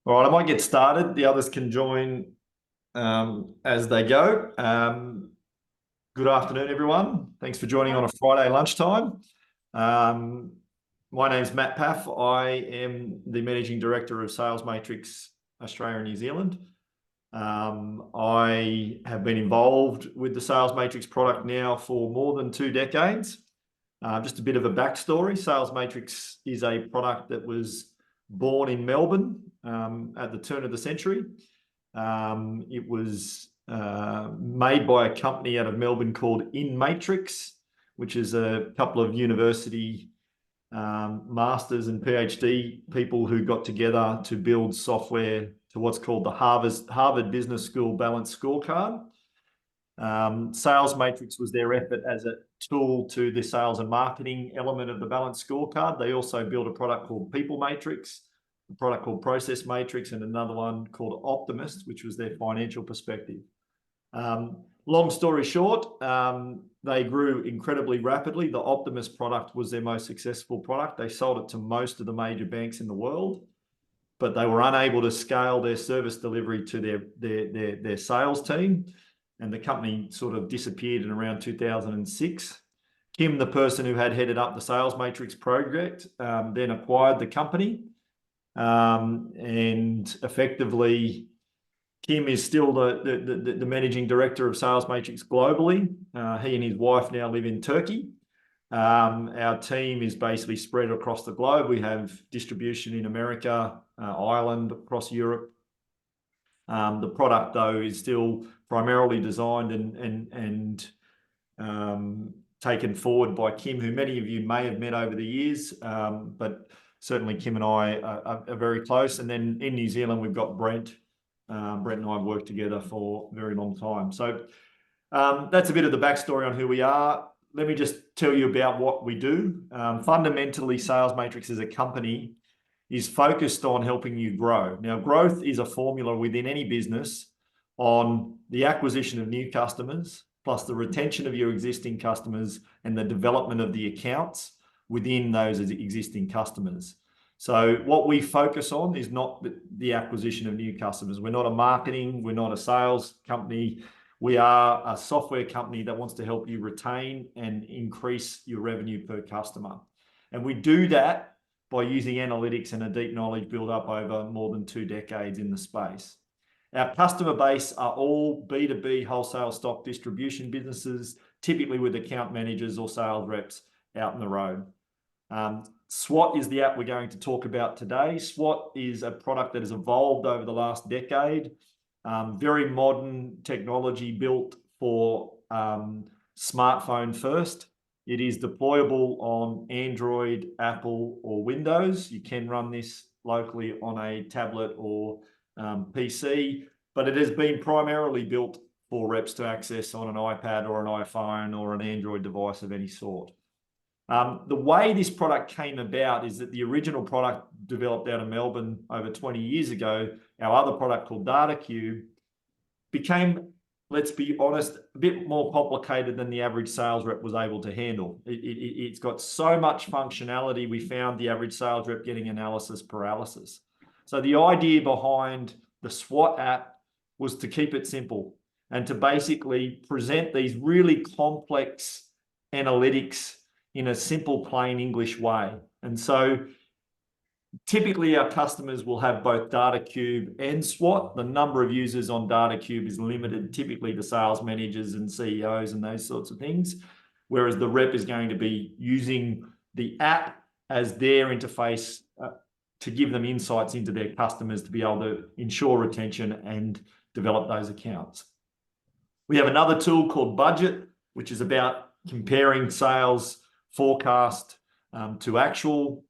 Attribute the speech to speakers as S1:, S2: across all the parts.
S1: All right, I might get started. The others can join as they go. Good afternoon, everyone. Thanks for joining on a Friday lunchtime. My name's Matt Paff. I am the Managing Director of SalesMatrix Australia and New Zealand. I have been involved with the SalesMatrix product now for more than 2 decades. Just a bit of a backstory. SalesMatrix is a product that was born in Melbourne at the turn of the century. It was made by a company out of Melbourne called SalesMatrix, which is a couple of university masters and PhD people who got together to build software to what's called the Harvard Business School Balanced Scorecard. SalesMatrix was their effort as a tool to the sales and marketing element of the balanced scorecard. They also built a product called PeopleMatrix, a product called ProcessMatrix, and another one called Optimist, which was their financial perspective. Long story short, they grew incredibly rapidly. The Optimist product was their most successful product. They sold it to most of the major banks in the world, but they were unable to scale their service delivery to their sales team. And the company sort of disappeared in around 2006. Kim, the person who had headed up the SalesMatrix project, then acquired the company. And effectively, Kim is still the managing director of SalesMatrix globally. He and his wife now live in Turkey. Our team is basically spread across the globe. We have distribution in America, Ireland, across Europe. The product, though, is still primarily designed and taken forward by Kim, who many of you may have met over the years, but certainly Kim and I are very close. And then in New Zealand, we've got Brent. Brent and I have worked together for a very long time. So that's a bit of the backstory on who we are. Let me just tell you about what we do. Fundamentally, SalesMatrix as a company is focused on helping you grow. Now, growth is a formula within any business on the acquisition of new customers, plus the retention of your existing customers and the development of the accounts within those existing customers. So what we focus on is not the acquisition of new customers. We're not a marketing, we're not a sales company. We are a software company that wants to help you retain and increase your revenue per customer. And we do that by using analytics and a deep knowledge built up over more than 2 decades in the space. Our customer base are all B2B wholesale stock distribution businesses, typically with account managers or sales reps out on the road. SWOT is the app we're going to talk about today. SWOT is a product that has evolved over the last decade. Very modern technology built for smartphone first. It is deployable on Android, Apple, or Windows. You can run this locally on a tablet or PC, but it has been primarily built for reps to access on an iPad or an iPhone or an Android device of any sort. The way this product came about is that the original product developed out of Melbourne over 20 years ago, our other product called DataCube, became, let's be honest, a bit more complicated than the average sales rep was able to handle. It's got so much functionality, we found the average sales rep getting analysis paralysis. So the idea behind the SWOT app was to keep it simple and to basically present these really complex analytics in a simple, plain English way. And so typically our customers will have both DataCube and SWOT. The number of users on DataCube is limited typically to sales managers and CEOs and those sorts of things, whereas the rep is going to be using the app as their interface to give them insights into their customers to be able to ensure retention and develop those accounts. We have another tool called Budget, which is about comparing sales forecast to actual,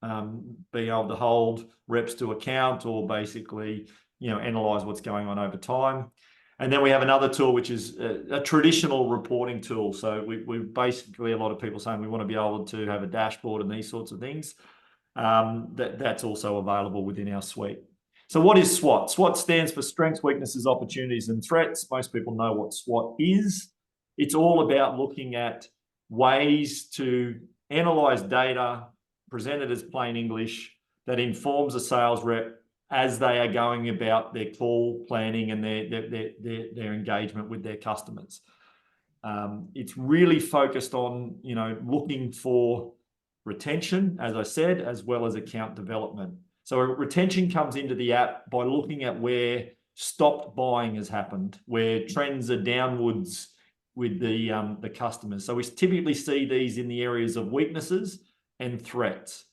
S1: being able to hold reps to account or basically, analyze what's going on over time. And then we have another tool, which is a traditional reporting tool. So we basically, a lot of people saying we want to be able to have a dashboard and these sorts of things. That's also available within our suite. So what is SWOT? SWOT stands for Strengths, Weaknesses, Opportunities, and Threats. Most people know what SWOT is. It's all about looking at ways to analyze data, present it as plain English, that informs a sales rep as they are going about their call planning and their engagement with their customers. It's really focused on, looking for retention, as I said, as well as account development. So retention comes into the app by looking at where stopped buying has happened, where trends are downwards with the customers. So we typically see these in the areas of weaknesses and threats,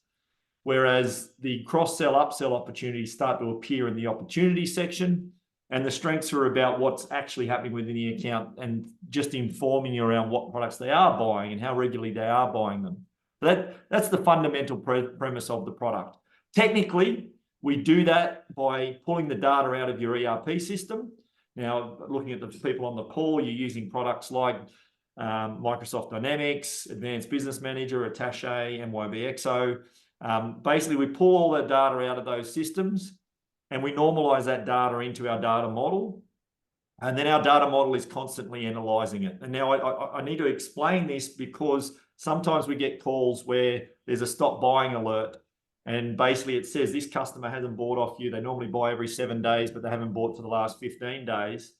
S1: whereas the cross-sell, upsell opportunities start to appear in the opportunity section, and the strengths are about what's actually happening within the account and just informing you around what products they are buying and how regularly they are buying them. That's the fundamental premise of the product. Technically, we do that by pulling the data out of your ERP system. Now, looking at the people on the call, you're using products like Microsoft Dynamics, Advanced Business Manager, Attaché, MYBXO. Basically, we pull all that data out of those systems and we normalize that data into our data model. And then our data model is constantly analyzing it. And now I need to explain this because sometimes we get calls where there's a stop buying alert. And basically it says this customer hasn't bought off you. They normally buy every 7 days, but they haven't bought for the last 15 days.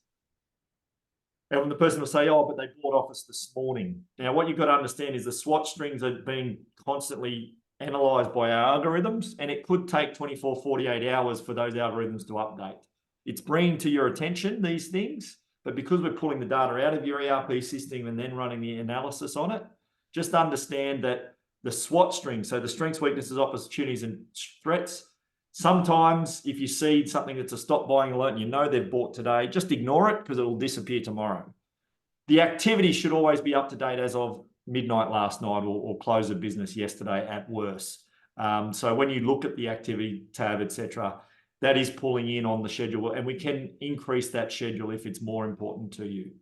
S1: And the person will say, oh, but they bought off us this morning. Now, what you've got to understand is the SWOT strings are being constantly analyzed by our algorithms, and it could take 24, 48 hours for those algorithms to update. It's bringing to your attention these things, but because we're pulling the data out of your ERP system and then running the analysis on it, just understand that the SWOT string, so the strengths, weaknesses, opportunities, and threats, sometimes if you see something that's a stop buying alert and you know they've bought today, just ignore it because it will disappear tomorrow. The activity should always be up to date as of midnight last night or close of business yesterday at worst. So when you look at the activity tab, etc., that is pulling in on the schedule, and we can increase that schedule if it's more important to you.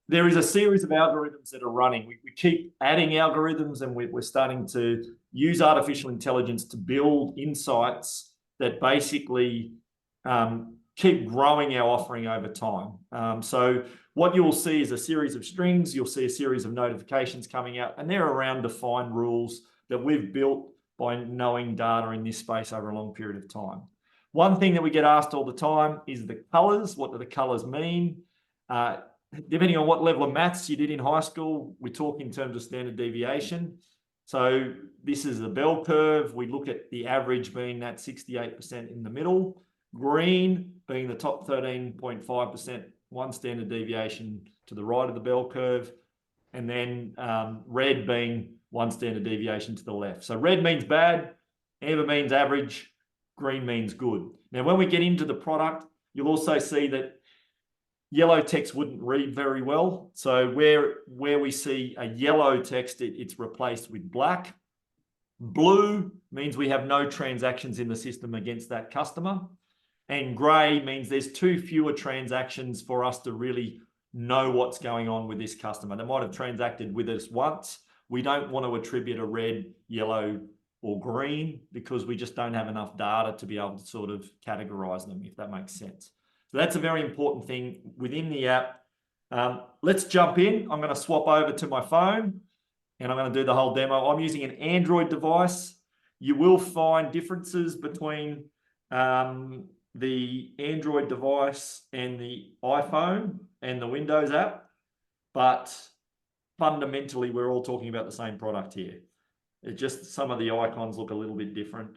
S1: There is a series of algorithms that are running. We keep adding algorithms, and we're starting to use artificial intelligence to build insights that basically keep growing our offering over time. So what you'll see is a series of strings. You'll see a series of notifications coming out, and they're around defined rules that we've built by knowing data in this space over a long period of time. One thing that we get asked all the time is the colors. What do the colors mean? Depending on what level of maths you did in high school, we talk in terms of standard deviation. So this is a bell curve. We look at the average being that 68% in the middle, green being the top 13.5%, one standard deviation to the right of the bell curve, and then red being one standard deviation to the left. So red means bad, amber means average, green means good. Now, when we get into the product, you'll also see that yellow text wouldn't read very well. So where we see a yellow text, it's replaced with black. Blue means we have no transactions in the system against that customer. And gray means there's too fewer transactions for us to really know what's going on with this customer. They might have transacted with us once. We don't want to attribute a red, yellow, or green because we just don't have enough data to be able to sort of categorize them, if that makes sense. So that's a very important thing within the app. Let's jump in. I'm going to swap over to my phone and I'm going to do the whole demo. I'm using an Android device. You will find differences between the Android device and the iPhone and the Windows app, but fundamentally, we're all talking about the same product here. It's just some of the icons look a little bit different.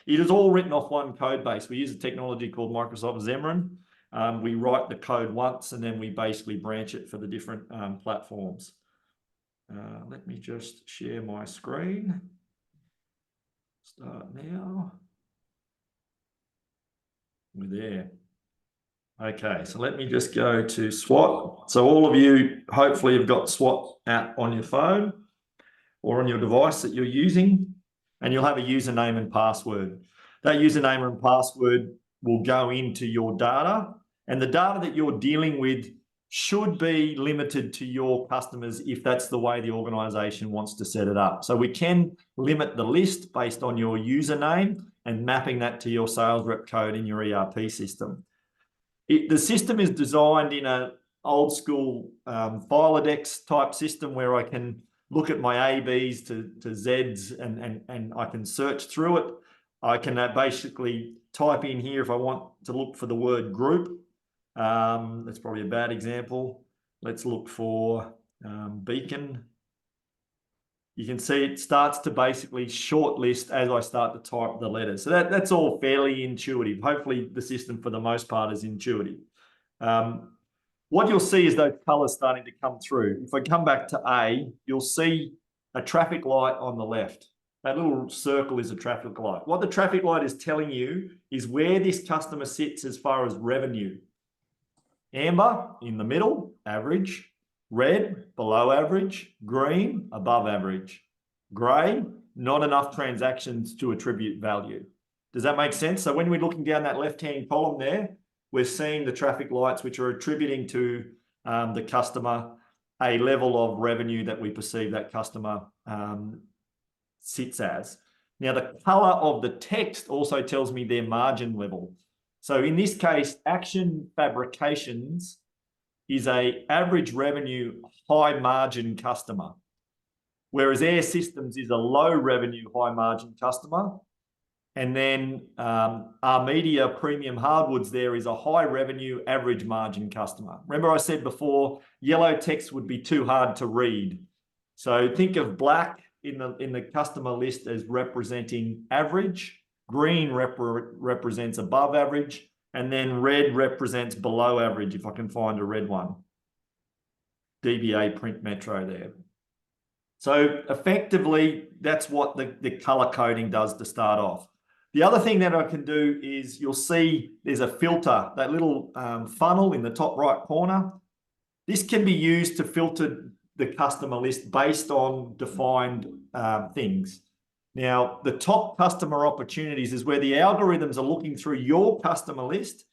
S1: It is all written off one code base. We use a technology called Microsoft Xamarin. We write the code once and then we basically branch it for the different platforms. Let me just share my screen. Start now. We're there. Okay, so let me just go to SWOT. So all of you hopefully have got SWOT app on your phone or on your device that you're using, and you'll have a username and password. That username and password will go into your data, and the data that you're dealing with should be limited to your customers if that's the way the organization wants to set it up. So we can limit the list based on your username and mapping that to your sales rep code in your ERP system. The system is designed in an old school Filodex type system where I can look at my ABs to Zs and I can search through it. I can basically type in here if I want to look for the word group. That's probably a bad example. Let's look for beacon. You can see it starts to basically shortlist as I start to type the letters. So that's all fairly intuitive. Hopefully the system for the most part is intuitive. What you'll see is those colors starting to come through. If I come back to A, you'll see a traffic light on the left. That little circle is a traffic light. What the traffic light is telling you is where this customer sits as far as revenue. Amber, in the middle, average. Red, below average. Green, above average. Gray, not enough transactions to attribute value. Does that make sense? So when we're looking down that left-hand column there, we're seeing the traffic lights which are attributing to the customer a level of revenue that we perceive that customer sits as. Now, the color of the text also tells me their margin level. So in this case, Action Fabrications is a average revenue, high margin customer, whereas Air Systems is a low revenue, high margin customer. And then our Media Premium Hardwoods there is a high revenue, average margin customer. Remember I said before, yellow text would be too hard to read. So think of black in the customer list as representing average, green represents above average, and then red represents below average, if I can find a red one. DBA Print Metro there. So effectively, that's what the color coding does to start off. The other thing that I can do is you'll see there's a filter, that little funnel in the top right corner. This can be used to filter the customer list based on defined things. Now, the top customer opportunities is where the algorithms are looking through your customer list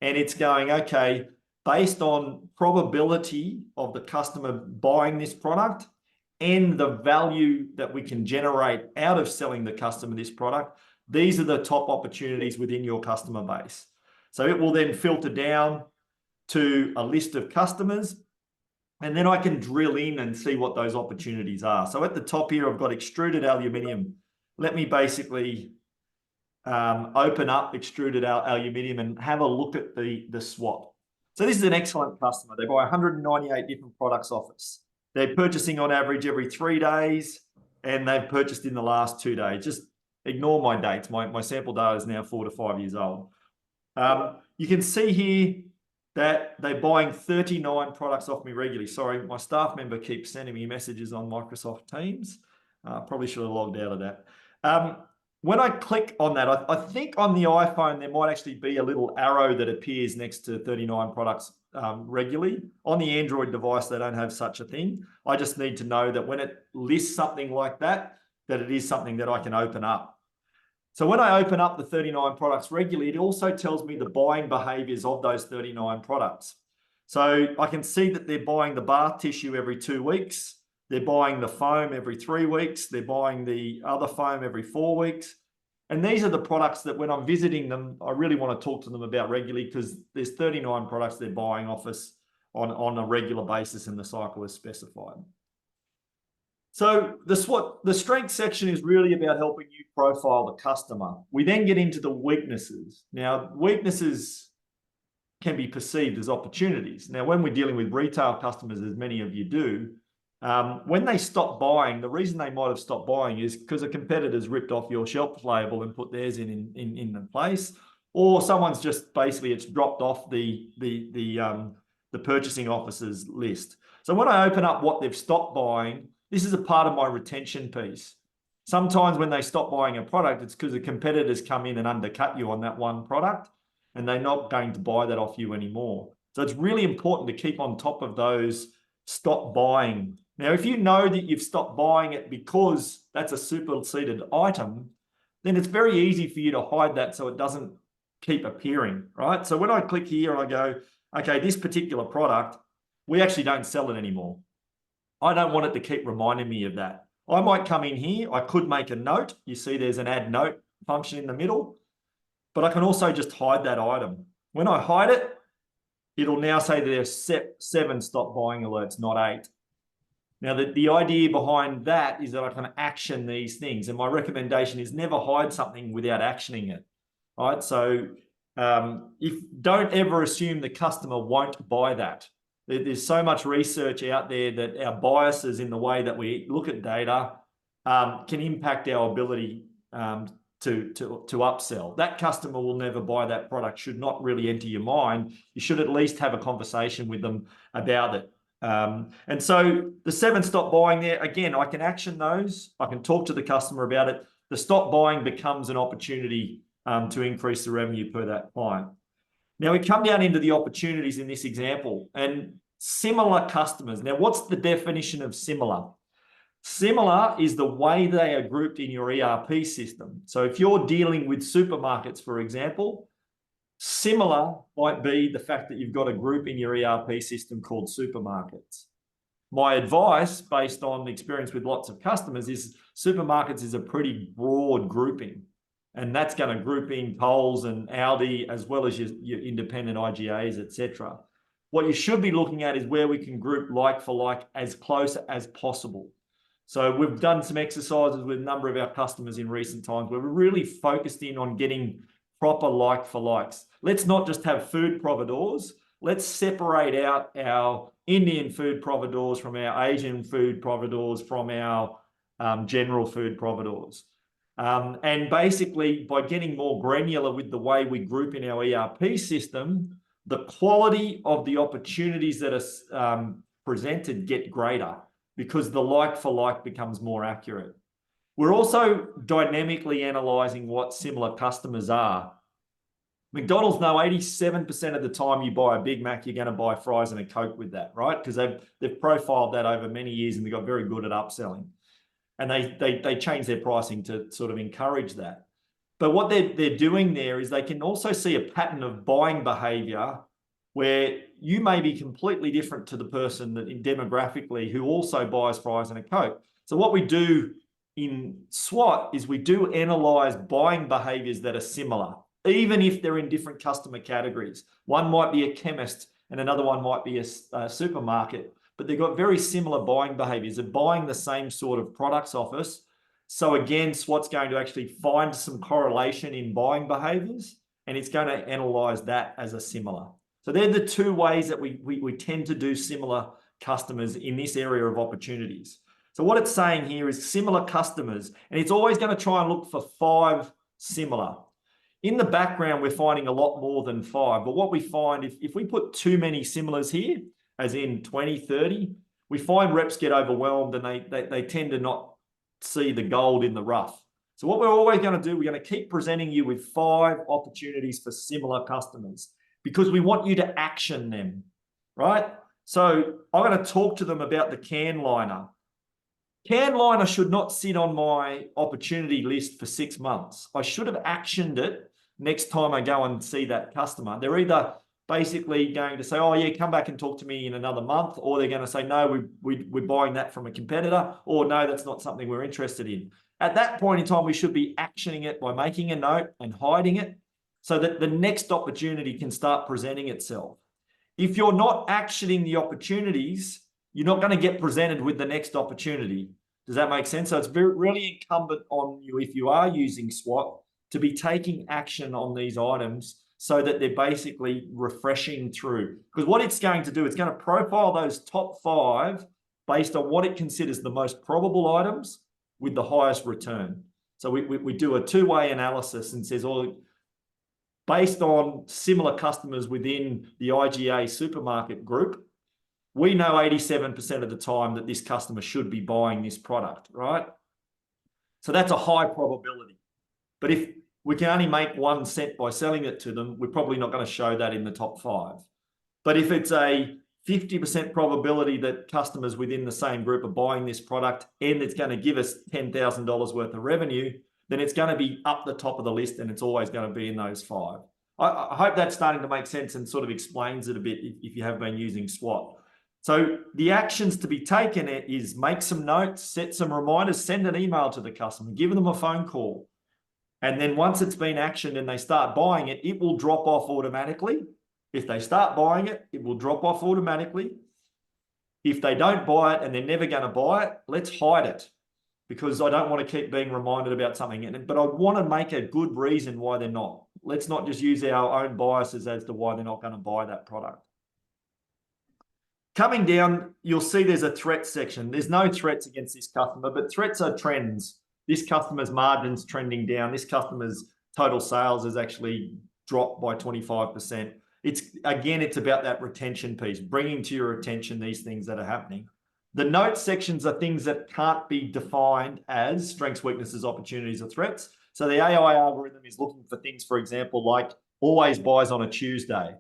S1: and it's going, okay, based on probability of the customer buying this product and the value that we can generate out of selling the customer this product, these are the top opportunities within your customer base. So it will then filter down to a list of customers, and then I can drill in and see what those opportunities are. So at the top here, I've got extruded aluminium. Let me basically open up extruded aluminium and have a look at the SWOT. So this is an excellent customer. They buy 198 different products off us. They're purchasing on average every 3 days, and they've purchased in the last 2 days. Just ignore my dates. My sample data is now 4 to 5 years old. You can see here that they're buying 39 products off me regularly. Sorry, my staff member keeps sending me messages on Microsoft Teams. Probably should have logged out of that. When I click on that, I think on the iPhone, there might actually be a little arrow that appears next to 39 products regularly. On the Android device, they don't have such a thing. I just need to know that when it lists something like that, that it is something that I can open up. So when I open up the 39 products regularly, it also tells me the buying behaviors of those 39 products. So I can see that they're buying the bath tissue every 2 weeks. They're buying the foam every 3 weeks. They're buying the other foam every 4 weeks. And these are the products that when I'm visiting them, I really want to talk to them about regularly because there's 39 products they're buying off us on a regular basis and the cycle is specified. So the strength section is really about helping you profile the customer. We then get into the weaknesses. Now, weaknesses can be perceived as opportunities. Now, when we're dealing with retail customers, as many of you do, when they stop buying, the reason they might have stopped buying is because a competitor's ripped off your shelf label and put theirs in place, or someone's just basically it's dropped off the purchasing officer's list. So when I open up what they've stopped buying, this is a part of my retention piece. Sometimes when they stop buying a product, it's because the competitors come in and undercut you on that one product, and they're not going to buy that off you anymore. So it's really important to keep on top of those stop buying. Now, if you know that you've stopped buying it because that's a superseded item, then it's very easy for you to hide that so it doesn't keep appearing, right? So when I click here and I go, okay, this particular product, we actually don't sell it anymore. I don't want it to keep reminding me of that. I might come in here, I could make a note. You see there's an add note function in the middle, but I can also just hide that item. When I hide it, it'll now say that there's 7 stop buying alerts, not 8. Now, the idea behind that is that I can action these things. And my recommendation is never hide something without actioning it. All right. So don't ever assume the customer won't buy that. There's so much research out there that our biases in the way that we look at data can impact our ability to upsell. That customer will never buy that product, should not really enter your mind. You should at least have a conversation with them about it. And so the 7 stop buying there, again, I can action those. I can talk to the customer about it. The stop buying becomes an opportunity to increase the revenue per that client. Now we come down into the opportunities in this example, and similar customers. Now, what's the definition of similar? Similar is the way they are grouped in your ERP system. So if you're dealing with supermarkets, for example, similar might be the fact that you've got a group in your ERP system called supermarkets. My advice, based on experience with lots of customers, is supermarkets is a pretty broad grouping. And that's going to group in Coles and Aldi, as well as your independent IGAs, etc. What you should be looking at is where we can group like for like as close as possible. So we've done some exercises with a number of our customers in recent times where we're really focused in on getting proper like for likes. Let's not just have food providors. Let's separate out our Indian food providors from our Asian food providors from our general food providors. And basically, by getting more granular with the way we group in our ERP system, the quality of the opportunities that are presented get greater because the like for like becomes more accurate. We're also dynamically analyzing what similar customers are. McDonald's know 87% of the time you buy a Big Mac, you're going to buy fries and a Coke with that, right? Because they've profiled that over many years and they got very good at upselling. And they change their pricing to sort of encourage that. But what they're doing there is they can also see a pattern of buying behavior where you may be completely different to the person that demographically who also buys fries and a Coke. So what we do in SWOT is we do analyze buying behaviors that are similar, even if they're in different customer categories. One might be a chemist and another one might be a supermarket, but they've got very similar buying behaviors. They're buying the same sort of products off us. So again, SWOT's going to actually find some correlation in buying behaviors, and it's going to analyze that as a similar. So they're the 2 ways that we tend to do similar customers in this area of opportunities. So what it's saying here is similar customers, and it's always going to try and look for 5 similar. In the background, we're finding a lot more than 5, but what we find, if we put too many similars here, as in 20, 30, we find reps get overwhelmed and they tend to not see the gold in the rough. So what we're always going to do, we're going to keep presenting you with 5 opportunities for similar customers because we want you to action them, right? So I'm going to talk to them about the can liner. Can liner should not sit on my opportunity list for 6 months. I should have actioned it next time I go and see that customer. They're either basically going to say, oh yeah, come back and talk to me in another month, or they're going to say, no, we're buying that from a competitor, or no, that's not something we're interested in. At that point in time, we should be actioning it by making a note and hiding it so that the next opportunity can start presenting itself. If you're not actioning the opportunities, you're not going to get presented with the next opportunity. Does that make sense? So it's really incumbent on you, if you are using SWOT, to be taking action on these items so that they're basically refreshing through. Because what it's going to do, it's going to profile those top 5 based on what it considers the most probable items with the highest return. So we do a 2-way analysis and says, oh, based on similar customers within the IGA supermarket group, we know 87% of the time that this customer should be buying this product, right? So that's a high probability. But if we can only make 1 cent by selling it to them, we're probably not going to show that in the top 5. But if it's a 50% probability that customers within the same group are buying this product and it's going to give us $10,000 worth of revenue, then it's going to be up the top of the list and it's always going to be in those 5. I hope that's starting to make sense and sort of explains it a bit if you have been using SWOT. So the actions to be taken is make some notes, set some reminders, send an email to the customer, give them a phone call. And then once it's been actioned and they start buying it, it will drop off automatically. If they start buying it, it will drop off automatically. If they don't buy it and they're never going to buy it, let's hide it, because I don't want to keep being reminded about something. But I want to make a good reason why they're not. Let's not just use our own biases as to why they're not going to buy that product. Coming down, you'll see there's a threat section. There's no threats against this customer, but threats are trends. This customer's margin's trending down. This customer's total sales has actually dropped by 25%. It's about that retention piece, bringing to your attention these things that are happening. The notes sections are things that can't be defined as strengths, weaknesses, opportunities, or threats. So the AI algorithm is looking for things, for example, like always buys on a Tuesday,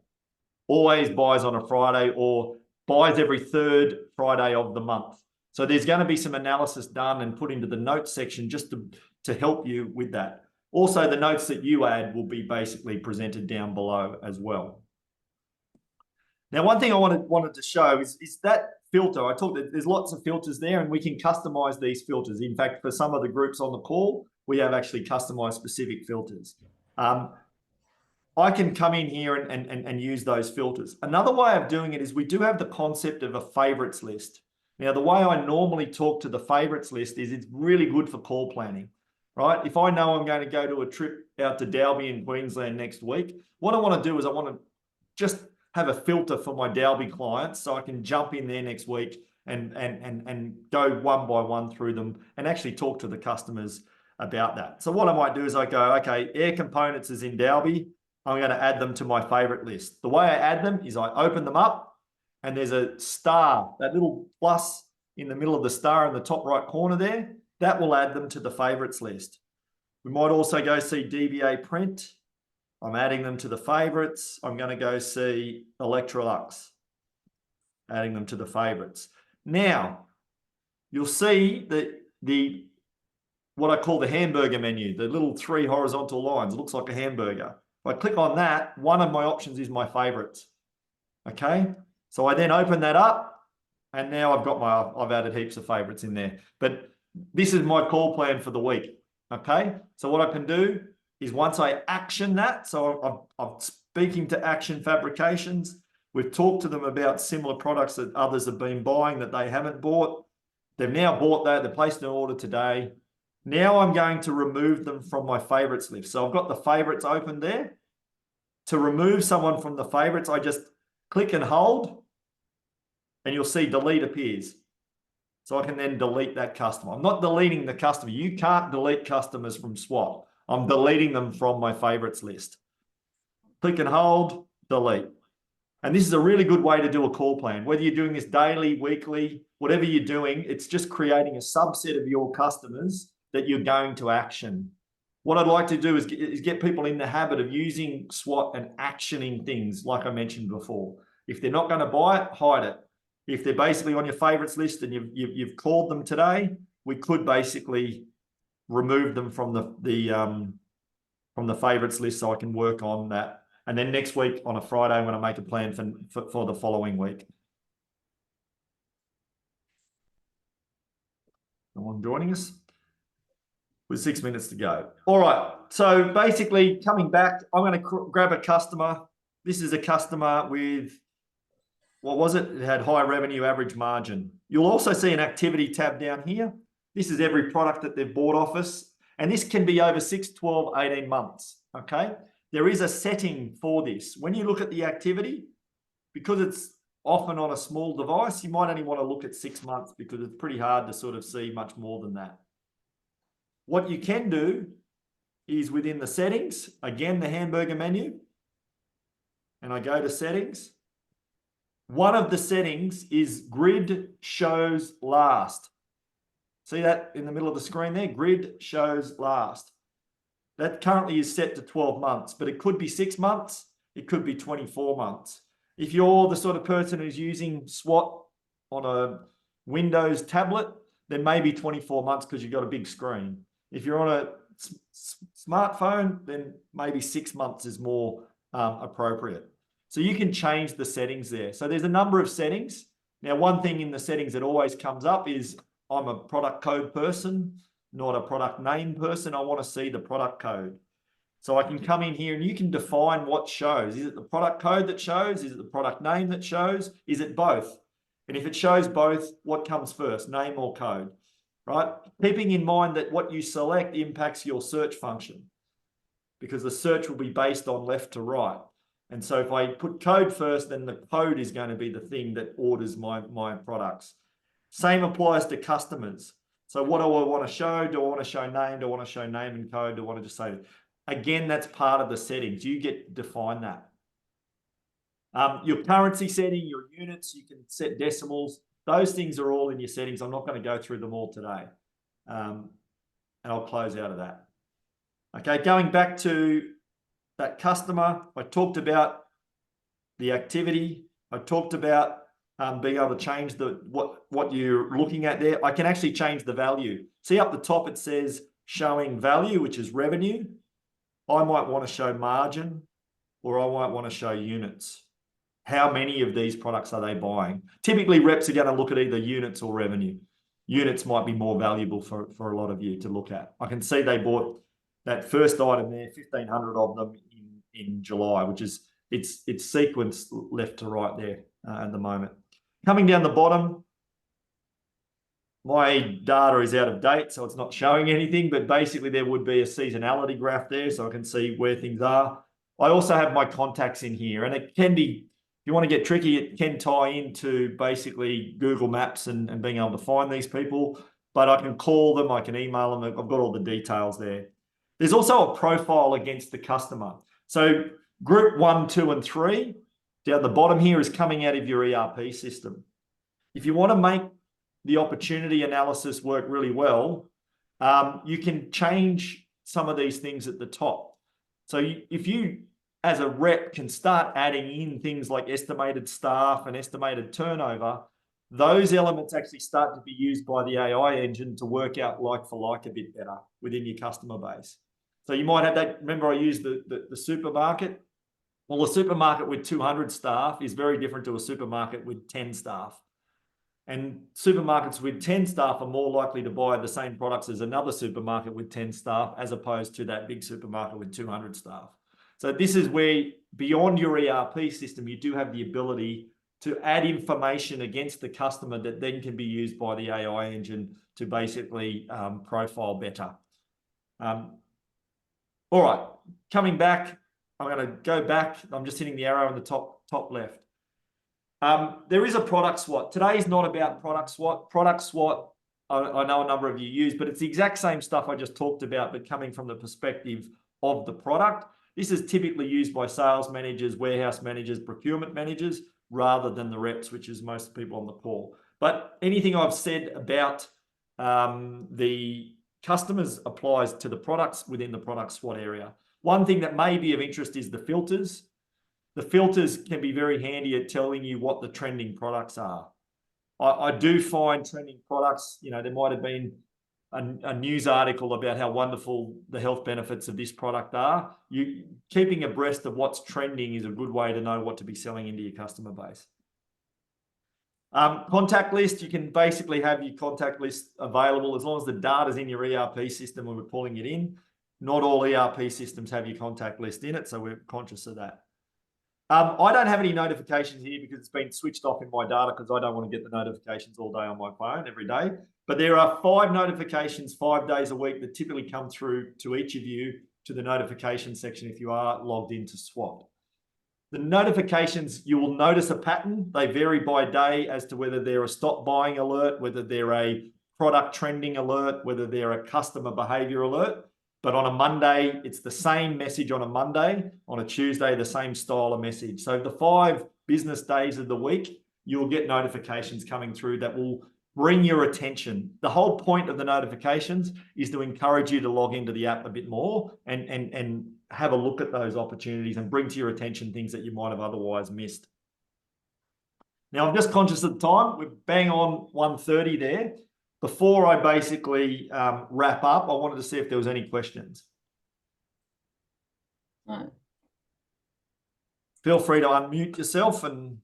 S1: always buys on a Friday, or buys every third Friday of the month. So there's going to be some analysis done and put into the notes section just to help you with that. Also, the notes that you add will be basically presented down below as well. Now, one thing I wanted to show is that filter. I talked that there's lots of filters there, and we can customize these filters. In fact, for some of the groups on the call, we have actually customized specific filters. I can come in here and use those filters. Another way of doing it is we do have the concept of a favorites list. Now, the way I normally talk to the favorites list is it's really good for call planning, right? If I know I'm going to go to a trip out to Dalby in Queensland next week, what I want to do is I want to just have a filter for my Dalby clients so I can jump in there next week and go one by one through them and actually talk to the customers about that. So what I might do is I go, okay, air components is in Dalby. I'm going to add them to my favorite list. The way I add them is I open them up and there's a star, that little plus in the middle of the star in the top right corner there, that will add them to the favorites list. We might also go see DBA Print. I'm adding them to the favorites. I'm going to go see Electrolux, adding them to the favorites. Now, you'll see that what I call the hamburger menu, the little 3 horizontal lines. It looks like a hamburger. If I click on that, one of my options is my favorites. Okay, so I then open that up, and now I've added heaps of favorites in there. But this is my call plan for the week. Okay, so what I can do is once I action that, so I'm speaking to Action Fabrications. We've talked to them about similar products that others have been buying that they haven't bought. They've now bought that. They placed an order today. Now I'm going to remove them from my favorites list. So I've got the favorites open there. To remove someone from the favorites, I just click and hold, and you'll see delete appears. So I can then delete that customer. I'm not deleting the customer. You can't delete customers from SWOT. I'm deleting them from my favorites list. Click and hold, delete. And this is a really good way to do a call plan. Whether you're doing this daily, weekly, whatever you're doing, it's just creating a subset of your customers that you're going to action. What I'd like to do is get people in the habit of using SWOT and actioning things like I mentioned before. If they're not going to buy it, hide it. If they're basically on your favorites list and you've called them today, we could basically remove them from the favorites list so I can work on that. And then next week on a Friday, I'm going to make a plan for the following week. No one joining us? With 6 minutes to go. All right. So basically coming back, I'm going to grab a customer. This is a customer with, what was it? It had high revenue, average margin. You'll also see an activity tab down here. This is every product that they've bought off us. And this can be over 6, 12, 18 months. Okay. There is a setting for this. When you look at the activity, because it's often on a small device, you might only want to look at 6 months because it's pretty hard to sort of see much more than that. What you can do is within the settings, again, the hamburger menu, and I go to settings. One of the settings is grid shows last. See that in the middle of the screen there? Grid shows last. That currently is set to 12 months, but it could be 6 months. It could be 24 months. If you're the sort of person who's using SWOT on a Windows tablet, then maybe 24 months because you've got a big screen. If you're on a smartphone, then maybe 6 months is more appropriate. So you can change the settings there. So there's a number of settings. Now, one thing in the settings that always comes up is I'm a product code person, not a product name person. I want to see the product code. So I can come in here and you can define what shows. Is it the product code that shows? Is it the product name that shows? Is it both? And if it shows both, what comes first, name or code, right? Keeping in mind that what you select impacts your search function, because the search will be based on left to right. And so if I put code first, then the code is going to be the thing that orders my products. Same applies to customers. So what do I want to show? Do I want to show name? Do I want to show name and code? Do I want to just say, again, that's part of the settings. You get to define that. Your currency setting, your units, you can set decimals. Those things are all in your settings. I'm not going to go through them all today. And I'll close out of that. Okay, going back to that customer, I talked about the activity. I talked about being able to change what you're looking at there. I can actually change the value. See up the top, it says showing value, which is revenue. I might want to show margin, or I might want to show units. How many of these products are they buying? Typically, reps are going to look at either units or revenue. Units might be more valuable for a lot of you to look at. I can see they bought that first item there, 1,500 of them in July, which is it's sequenced left to right there at the moment. Coming down the bottom, my data is out of date, so it's not showing anything, but basically there would be a seasonality graph there, so I can see where things are. I also have my contacts in here, and it can be, if you want to get tricky, it can tie into basically Google Maps and being able to find these people, but I can call them, I can email them, I've got all the details there. There's also a profile against the customer. So group 1, 2, and 3, down the bottom here is coming out of your ERP system. If you want to make the opportunity analysis work really well, you can change some of these things at the top. So if you, as a rep, can start adding in things like estimated staff and estimated turnover, those elements actually start to be used by the AI engine to work out like for like a bit better within your customer base. So you might have that, remember I used the supermarket? Well, a supermarket with 200 staff is very different to a supermarket with 10 staff. And supermarkets with 10 staff are more likely to buy the same products as another supermarket with 10 staff, as opposed to that big supermarket with 200 staff. So this is where, beyond your ERP system, you do have the ability to add information against the customer that then can be used by the AI engine to basically profile better. All right, coming back, I'm going to go back. I'm just hitting the arrow in the top left. There is a product SWOT. Today is not about product SWOT. Product SWOT, I know a number of you use, but it's the exact same stuff I just talked about, but coming from the perspective of the product. This is typically used by sales managers, warehouse managers, procurement managers, rather than the reps, which is most people on the call. But anything I've said about the customers applies to the products within the product SWOT area. One thing that may be of interest is the filters. The filters can be very handy at telling you what the trending products are. I do find trending products, you know, there might have been a news article about how wonderful the health benefits of this product are. Keeping abreast of what's trending is a good way to know what to be selling into your customer base. Contact list, you can basically have your contact list available as long as the data's in your ERP system when we're pulling it in. Not all ERP systems have your contact list in it, so we're conscious of that. I don't have any notifications here because it's been switched off in my data because I don't want to get the notifications all day on my phone every day. But there are 5 notifications 5 days a week that typically come through to each of you to the notification section if you are logged into SWOT. The notifications, you will notice a pattern. They vary by day as to whether they're a stop buying alert, whether they're a product trending alert, whether they're a customer behavior alert. But on a Monday, it's the same message on a Monday. On a Tuesday, the same style of message. So the 5 business days of the week, you'll get notifications coming through that will bring your attention. The whole point of the notifications is to encourage you to log into the app a bit more and have a look at those opportunities and bring to your attention things that you might have otherwise missed. Now, I'm just conscious of the time. We're bang on 1:30 there. Before I basically wrap up, I wanted to see if there was any questions.
S2: No.
S1: Feel free to unmute yourself and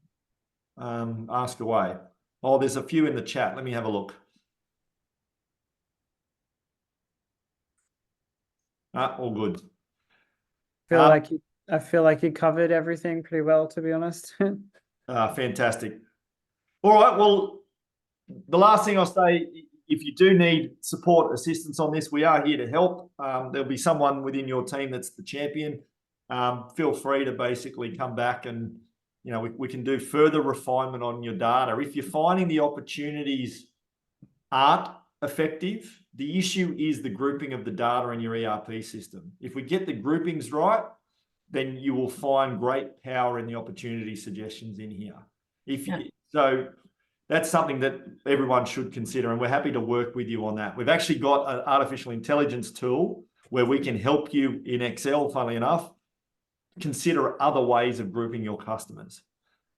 S1: ask away. Oh, there's a few in the chat. Let me have a look. All good.
S3: I feel like you covered everything pretty well, to be honest.
S1: Fantastic. All right. Well, the last thing I'll say, if you do need support, assistance on this, we are here to help. There'll be someone within your team that's the champion. Feel free to basically come back and, you know, we can do further refinement on your data. If you're finding the opportunities aren't effective, the issue is the grouping of the data in your ERP system. If we get the groupings right, then you will find great power in the opportunity suggestions in here. So that's something that everyone should consider, and we're happy to work with you on that. We've actually got an artificial intelligence tool where we can help you in Excel, funnily enough, consider other ways of grouping your customers.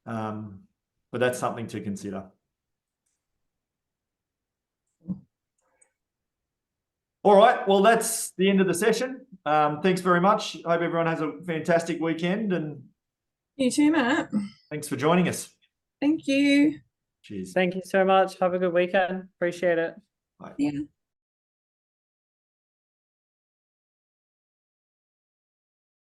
S1: But that's something to consider. All right, well, that's the end of the session. Thanks very much. I hope everyone has a fantastic weekend, and
S2: You too, Matt.
S1: thanks for joining us.
S2: Thank you.
S1: Cheers.
S3: Thank you so much. Have a good weekend. Appreciate it.
S1: Bye.
S2: Yeah.